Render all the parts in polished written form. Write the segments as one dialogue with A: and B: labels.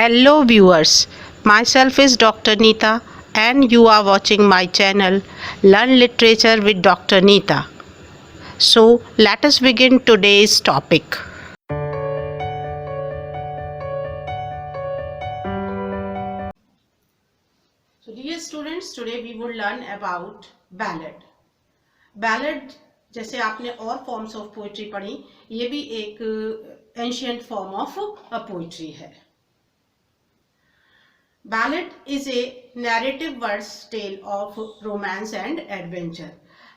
A: Hello viewers, myself is Dr. Neeta and you are watching my channel Learn Literature with Dr. Neeta. So let us begin today's topic. So dear students, today we will learn about ballad. Ballad जैसे आपने और forms of poetry पढ़ी, ये भी एक ancient form of poetry है. Ballad is a narrative verse tale of romance and adventure.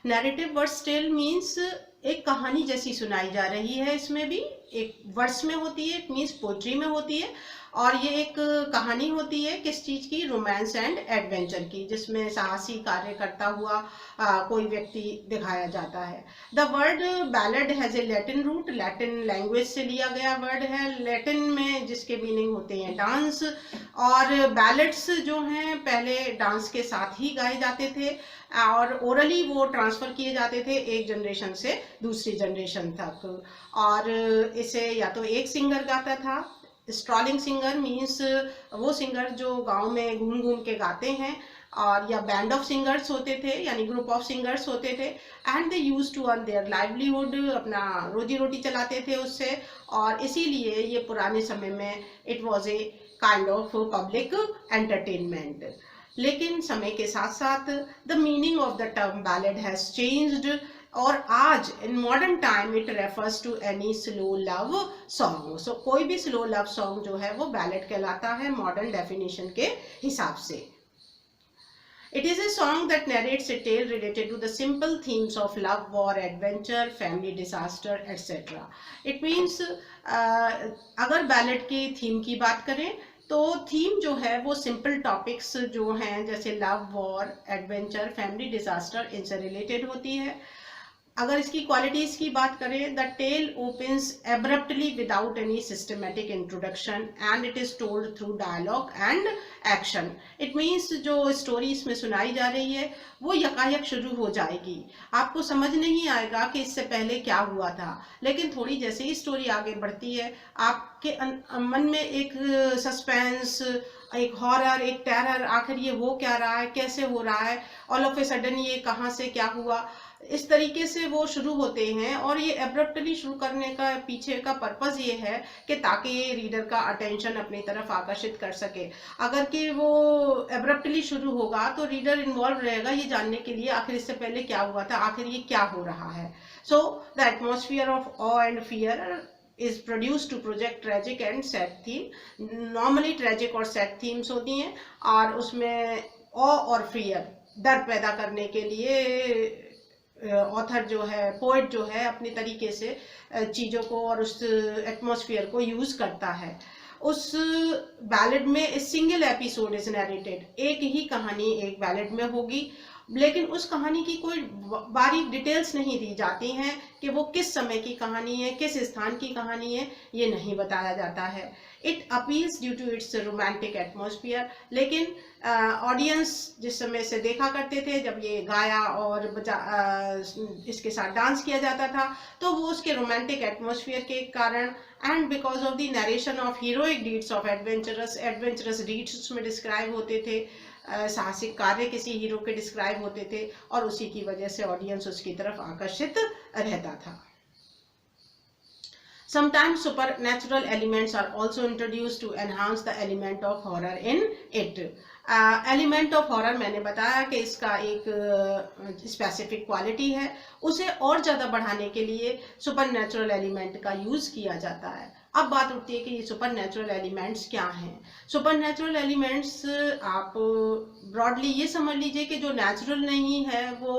A: Narrative verse tale means एक कहानी जैसी सुनाई जा रही है. इसमें भी एक वर्स में होती है, इट मीन्स पोइट्री में होती है, और ये एक कहानी होती है किस चीज की, रोमांस एंड एडवेंचर की, जिसमें साहसी कार्य करता हुआ कोई व्यक्ति दिखाया जाता है. The word ballad has a Latin root, Latin language से लिया गया वर्ड है, लैटिन में जिसके मीनिंग होते हैं डांस. और बैलेड्स जो हैं पहले डांस के साथ ही गाए जाते थे और ओरली वो ट्रांसफर किए जाते थे एक जनरेशन से दूसरी जनरेशन तक. और इसे या तो एक सिंगर गाता था, स्ट्रॉलिंग सिंगर मीन्स वो सिंगर जो गांव में घूम घूम के गाते हैं, और या बैंड ऑफ सिंगर्स होते थे यानी ग्रुप ऑफ सिंगर्स होते थे. And they use to earn their livelihood, अपना रोजी रोटी चलाते थे उससे. और इसीलिए ये पुराने समय में it was a kind of public entertainment. लेकिन समय के साथ साथ the meaning of the term ballad has changed, और आज in modern time it refers to any slow love song. So कोई भी स्लो लव सॉन्ग जो है वो बैलेड कहलाता है मॉडर्न डेफिनेशन के हिसाब से. It is a song that narrates a tale related to the simple themes of love, war, adventure, family disaster, etc. It means अगर बैलेड की थीम की बात करें तो थीम जो है वो सिंपल टॉपिक्स जो हैं जैसे love, war, adventure, family disaster, इनसे रिलेटेड होती है. अगर इसकी क्वालिटीज की बात करें, the tale opens abruptly without any systematic introduction and it is told through dialogue and action. It means जो स्टोरी इसमें सुनाई जा रही है वो यकायक शुरू हो जाएगी, आपको समझ नहीं आएगा कि इससे पहले क्या हुआ था, लेकिन थोड़ी जैसे ही स्टोरी आगे बढ़ती है आपके मन में एक सस्पेंस, एक हॉरर, एक टेरर, आखिर ये हो क्या रहा है, कैसे हो रहा है, ऑल ऑफ ए सडन ये कहाँ से क्या हुआ, इस तरीके से वो शुरू होते हैं. और ये एब्रप्टली शुरू करने का पीछे का पर्पस ये है कि ताकि ये रीडर का अटेंशन अपनी तरफ आकर्षित कर सके. अगर कि वो एब्रप्टली शुरू होगा तो रीडर इन्वॉल्व रहेगा ये जानने के लिए आखिर इससे पहले क्या हुआ था, आखिर ये क्या हो रहा है. So the atmosphere of of and fear is produced to project tragic and sad theme. Normally tragic और sad themes होती हैं, और उसमें और फियर, डर पैदा करने के लिए ऑथर जो है, पोएट जो है, अपनी तरीके से चीज़ों को और उस एटमॉस्फेयर को यूज करता है. उस बैलेड में सिंगल एपिसोड इज नरेटेड, एक ही कहानी एक बैलेड में होगी, लेकिन उस कहानी की कोई बारीक डिटेल्स नहीं दी जाती हैं कि वो किस समय की कहानी है, किस स्थान की कहानी है, ये नहीं बताया जाता है. It appeals due to its romantic atmosphere. लेकिन ऑडियंस जिस समय से देखा करते थे जब ये गाया और इसके साथ डांस किया जाता था, तो वो उसके रोमांटिक एटमॉस्फेयर के कारण and because of the narration of heroic deeds of adventurous deeds उसमें डिस्क्राइब होते थे, साहसिक कार्य किसी हीरो के डिस्क्राइब होते थे, और उसी की वजह से ऑडियंस उसकी तरफ आकर्षित रहता था. Sometimes supernatural elements are also introduced to enhance the element of horror in it. Element of horror मैंने बताया कि इसका एक स्पेसिफिक क्वालिटी है, उसे और ज़्यादा बढ़ाने के लिए सुपरनैचुरल एलिमेंट का यूज़ किया जाता है. अब बात उठती है कि ये सुपरनैचुरल एलिमेंट्स क्या हैं. सुपरनैचुरल एलिमेंट्स आप ब्रॉडली ये समझ लीजिए कि जो नेचुरल नहीं है वो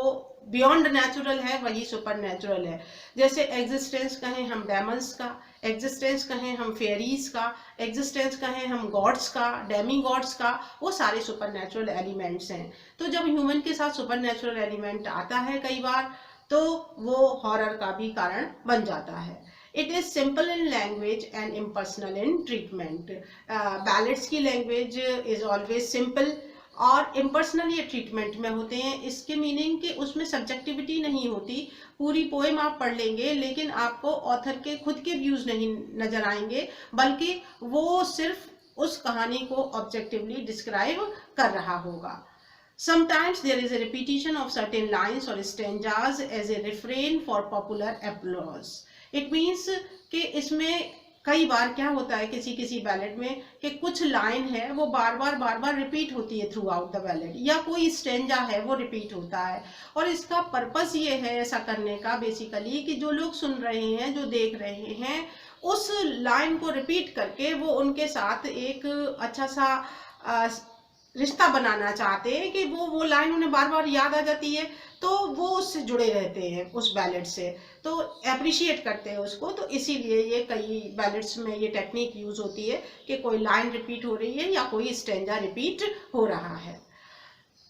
A: बियॉन्ड नेचुरल है, वही सुपर नेचुरल है. जैसे एग्जिस्टेंस कहें हम डेमन्स का, एग्जिस्टेंस कहें हम फेरीज का, एग्जिस्टेंस कहें हम गॉड्स का, डेमी गॉड्स का, वो सारे सुपर नेचुरल एलिमेंट्स हैं. तो जब ह्यूमन के साथ सुपर नेचुरल एलिमेंट आता है कई बार, तो वो हॉरर का भी कारण बन जाता है. It is simple in language and impersonal in treatment. Ballads की लैंग्वेज इज ऑलवेज सिंपल और इम्पर्सनल ये ट्रीटमेंट में होते हैं. इसके मीनिंग कि उसमें सब्जेक्टिविटी नहीं होती. पूरी पोएम आप पढ़ लेंगे लेकिन आपको ऑथर के खुद के व्यूज नहीं नजर आएंगे, बल्कि वो सिर्फ उस कहानी को ऑब्जेक्टिवली डिस्क्राइब कर रहा होगा। Sometimes there is a repetition of certain lines or stanzas as a refrain for popular applause. It means कि इसमें कई बार क्या होता है किसी किसी बैलेड में कि कुछ लाइन है वो बार बार रिपीट होती है थ्रू आउट द बैलेड, या कोई स्टेंजा है वो रिपीट होता है। और इसका पर्पस ये है ऐसा करने का बेसिकली कि जो लोग सुन रहे हैं, जो देख रहे हैं, उस लाइन को रिपीट करके वो उनके साथ एक अच्छा सा रिश्ता बनाना चाहते हैं कि वो लाइन उन्हें बार बार याद आ जाती है, तो वो उससे जुड़े रहते हैं उस बैलेड से, तो अप्रिशिएट करते हैं उसको। तो इसीलिए ये कई बैलेड्स में ये टेक्निक यूज होती है कि कोई लाइन रिपीट हो रही है या कोई स्टेंजा रिपीट हो रहा है।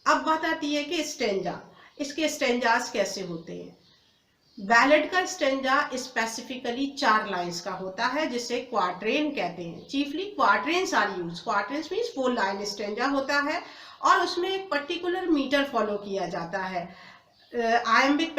A: अब बात आती है कि स्टेंजा, इसके स्टेंजास कैसे होते हैं। बैलेड का स्टेंजा स्पेसिफिकली 4 लाइंस का होता है जिसे क्वार्ट्रेन कहते हैं। Chiefly quatrains are use. Quatrains means 4 line stanza होता है और उसमें एक पर्टिकुलर मीटर फॉलो किया जाता है। आयम्बिक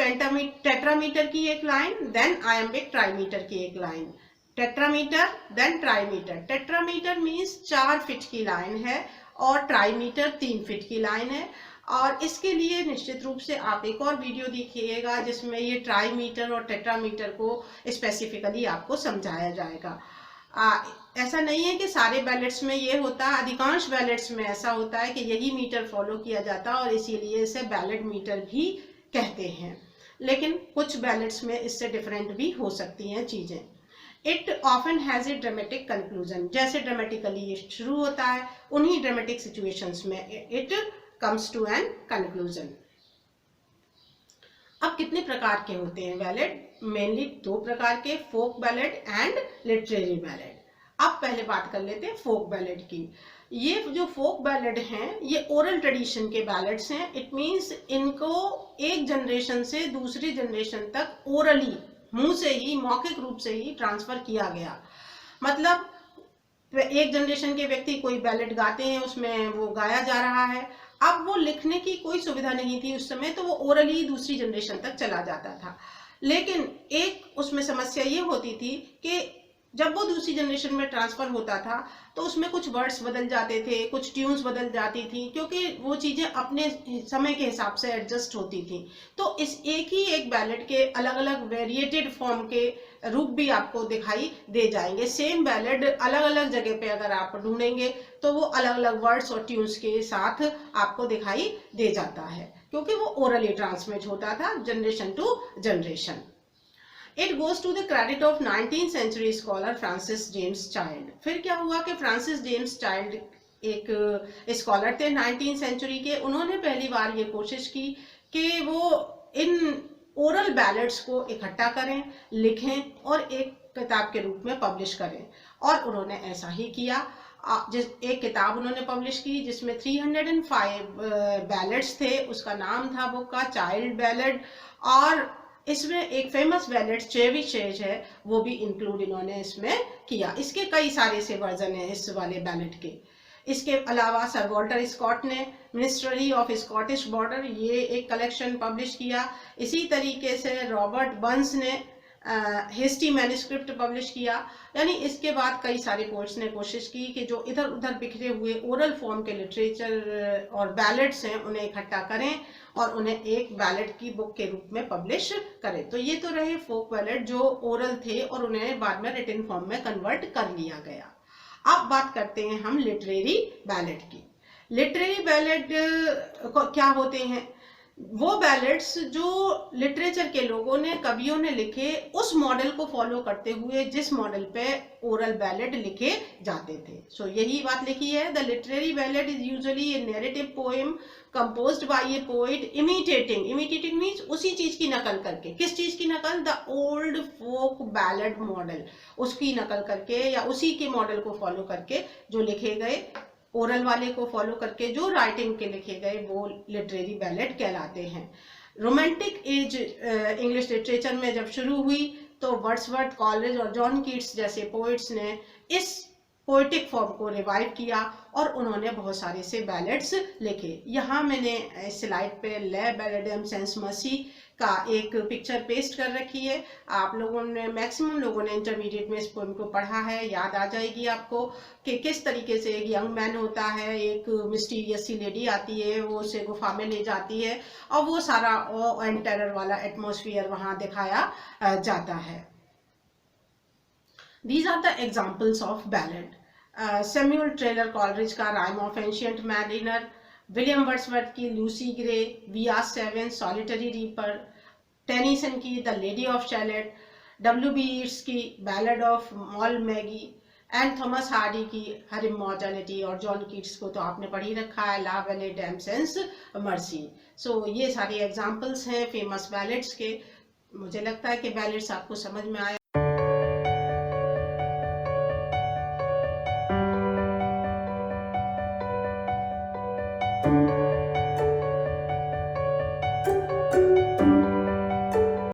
A: टेट्रामीटर की एक लाइन, देन आयम्बिक ट्राईमीटर की एक line, tetrameter then trimeter. Tetrameter means 4 feet की लाइन है और ट्राईमीटर 3 फीट की लाइन है। और इसके लिए निश्चित रूप से आप एक और वीडियो देखिएगा जिसमें ये ट्राईमीटर और टेट्रामीटर को स्पेसिफिकली आपको समझाया जाएगा। ऐसा नहीं है कि सारे बैलेट्स में ये होता है, अधिकांश बैलेट्स में ऐसा होता है कि यही मीटर फॉलो किया जाता है और इसीलिए इसे बैलेट मीटर भी कहते हैं। लेकिन कुछ बैलेट्स में इससे डिफरेंट भी हो सकती हैं चीज़ें। It often has a dramatic conclusion. जैसे ड्रामेटिकली ये शुरू होता है, उन्हीं ड्रामेटिक सिचुएशंस में it comes to an conclusion. अब कितने प्रकार के होते हैं बैलेड? मेनली 2 प्रकार के, फोक बैलेड एंड लिटरेरी बैलेड। अब पहले बात कर लेते हैं फोक बैलेड की। ये जो फोक बैलेड हैं ये ओरल ट्रेडिशन के बैलेड्स हैं। इट मीन्स इनको एक जनरेशन से दूसरी जनरेशन तक ओरली, मुंह से ही, मौखिक रूप से ही ट्रांसफर किया गया। मतलब एक जनरेशन के व्यक्ति कोई बैलेड गाते हैं, उसमें वो गाया जा रहा है, अब वो लिखने की कोई सुविधा नहीं थी उस समय, तो वो ओरली दूसरी जनरेशन तक चला जाता था। लेकिन एक उसमें समस्या ये होती थी कि जब वो दूसरी जनरेशन में ट्रांसफर होता था तो उसमें कुछ वर्ड्स बदल जाते थे, कुछ ट्यून्स बदल जाती थी, क्योंकि वो चीज़ें अपने समय के हिसाब से एडजस्ट होती थी। तो इस एक बैलेड के अलग अलग वेरिएटेड फॉर्म के रूप भी आपको दिखाई दे जाएंगे। सेम बैलेड अलग अलग जगह पे अगर आप ढूंढेंगे तो वो अलग अलग वर्ड्स और ट्यून्स के साथ आपको दिखाई दे जाता है, क्योंकि वो ओरली ट्रांसमिट होता था generation to generation. It goes to the credit of 19th century scholar Francis James Child. फिर क्या हुआ कि फ्रांसिस जेम्स चाइल्ड एक स्कॉलर थे 19th सेंचुरी के। उन्होंने पहली बार ये कोशिश की कि वो इन ओरल बैलेड्स को इकट्ठा करें, लिखें और एक किताब के रूप में पब्लिश करें, और उन्होंने ऐसा ही किया। एक किताब उन्होंने पब्लिश की जिसमें 305 बैलेड्स थे। उसका नाम था बुक का चाइल्ड बैलेड, और इसमें एक फेमस बैलेड चेवी चेज है, वो भी इंक्लूड इन्होंने इसमें किया। इसके कई सारे से वर्जन हैं इस वाले बैलेड के। इसके अलावा सर वॉल्टर स्कॉट ने मिनिस्ट्री ऑफ स्कॉटिश बॉर्डर ये एक कलेक्शन पब्लिश किया। इसी तरीके से रॉबर्ट बर्न्स ने हेस्टी मैन्युस्क्रिप्ट पब्लिश किया। यानी इसके बाद कई सारे पोइट्स ने कोशिश की कि जो इधर उधर बिखरे हुए ओरल फॉर्म के लिटरेचर और बैलेड्स हैं उन्हें इकट्ठा करें और उन्हें एक बैलेड की बुक के रूप में पब्लिश करें। तो ये तो रहे फोक बैलेड जो ओरल थे और उन्हें बाद में रिटन फॉर्म में कन्वर्ट कर लिया गया। अब बात करते हैं हम लिटरेरी बैलेड की। लिटरेरी बैलेड क्या होते हैं? वो बैलेड्स जो लिटरेचर के लोगों ने, कवियों ने लिखे, उस मॉडल को फॉलो करते हुए जिस मॉडल पे ओरल बैलेड लिखे जाते थे। सो यही बात लिखी है। The literary ballad is usually A narrative poem composed by a poet imitating means उसी चीज की नकल करके। किस चीज की नकल? The old folk ballad model, उसकी नकल करके या उसी के मॉडल को फॉलो करके जो लिखे गए, ओरल वाले को फॉलो करके जो राइटिंग के लिखे गए, वो लिटरेरी बैलेड कहलाते हैं। रोमांटिक एज इंग्लिश लिटरेचर में जब शुरू हुई तो वर्ड्सवर्थ, कॉलेज और जॉन कीट्स जैसे पोइट्स ने इस पोएटिक फॉर्म को रिवाइव किया और उन्होंने बहुत सारे से बैलेड्स लिखे। यहाँ मैंने स्लाइड पे ले बैलेडम सेंस मसी का एक पिक्चर पेस्ट कर रखी है। आप लोगों ने, मैक्सिमम लोगों ने इंटरमीडिएट में इस पोएम को पढ़ा है, याद आ जाएगी आपको कि किस तरीके से एक यंग मैन होता है, एक मिस्टीरियस सी लेडी आती है, वो उसे गुफा में ले जाती है और वो सारा ऑ एंड टेरर वाला एटमॉस्फेयर वहाँ दिखाया जाता है। These are the examples of ballad. Samuel Taylor Coleridge का Rime of Ancient Mariner, William Wordsworth की Lucy Gray, V.R. Stevens solitary reaper, Tennyson की the Lady of Shalott, W.B. Yeats की ballad of Moll Magee and Thomas Hardy की her immortality, और John Keats को तो आपने पढ़ ही रखा है, ला वेले डैमसेंस मर्सी। सो ये सारे एग्जाम्पल्स हैं फेमस बैलेड्स के। मुझे लगता है कि बैलेड्स आपको समझ में आया